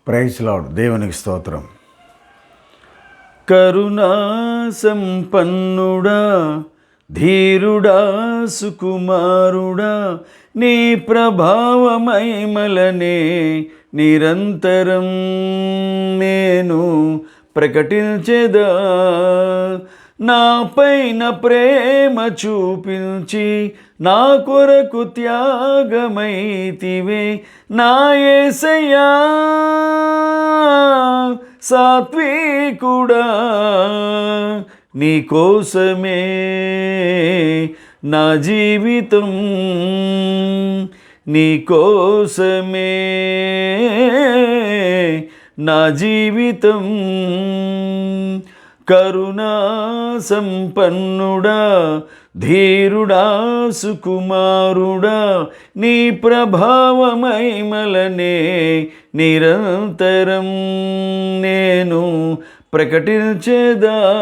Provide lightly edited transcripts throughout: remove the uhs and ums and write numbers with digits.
Praise lord. దేవునికి స్తోత్రం. కరుణా సంపన్నుడా, ధీరుడా, సుకుమారుడా, నీ ప్రభావ మహిమలనే నిరంతరం నేను ప్రకటించెదా. నా పైన ప్రేమ చూపించి నా కొరకు త్యాగమైతివే నా యేసయ్యా. సాత్వికుడా, నీ కోసమే నా జీవితం, నీ కోసమే నా జీవితం. కరుణా సంపన్నుడా, ధీరుడా, సుకుమారుడా, నీ ప్రభావ మహిమలనే నిరంతరం నేను ప్రకటించెదా.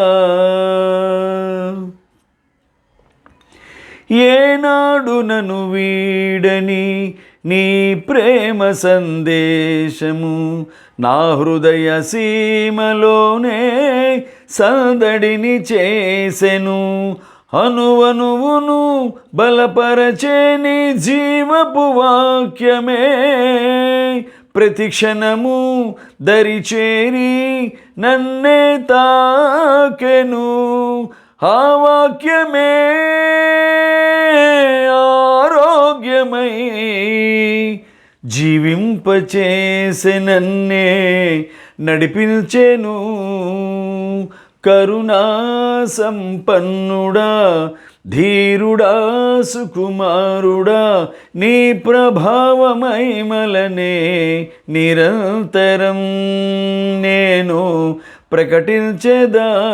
ఏనాడు నన్ను వీడని నీ ప్రేమ సందేశము నా హృదయ సీమలోనే సందడిని చేసెను. అనువనువును బలపరచే నీ జీవపు వాక్యమే ప్రతిక్షణము దరిచేరి నన్నే తాకెను. ఆ వాక్యమే ఆరోగ్యమై జీవింపచేసె నన్నే నడిపించెను. కరుణా సంపన్నుడా, ధీరుడా, సుకుమారుడా, నీ ప్రభావ మహిమలనే నిరంతరం నేను ప్రకటించెదా.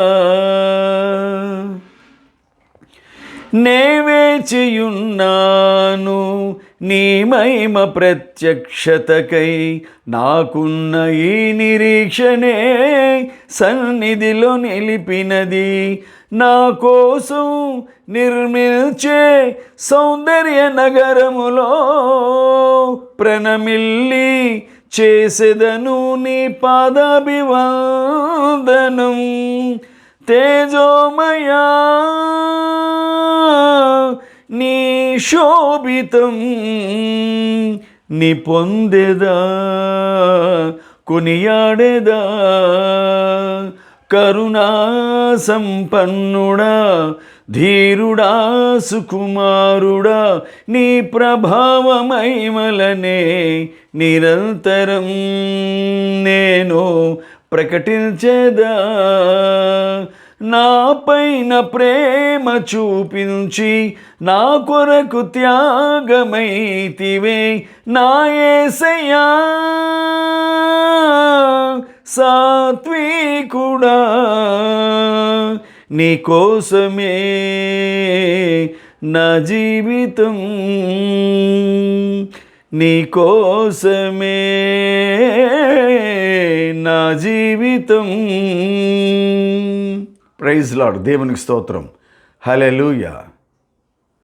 నే వేచియున్నాను నీ మహిమ ప్రత్యక్షతకై, నాకున్న ఈ నిరీక్షణే సన్నిధిలో నిలిపినది. నా కోసం నిర్మించే సౌందర్య నగరములో ప్రణమిల్లి చేసెదను నీ పాదాభివందనం. తేజోమయా, నీ శోభితం నీ పొందెదా, కొనియాడెదా. కరుణా సంపన్నుడా, ధీరుడా, సుకుమారుడా, నీ ప్రభావ మహిమలనే నిరంతరం నేను ప్రకటించెదా. నా పైన ప్రేమ చూపించి నా కొరకు త్యాగమైతివే నా యేసయ్యా. సాత్వికుడా, నీ కోసమే నా జీవితం, నీ కోసమే నా జీవితం. Praise lord. దేవునికి స్తోత్రం. హల్లెలూయా.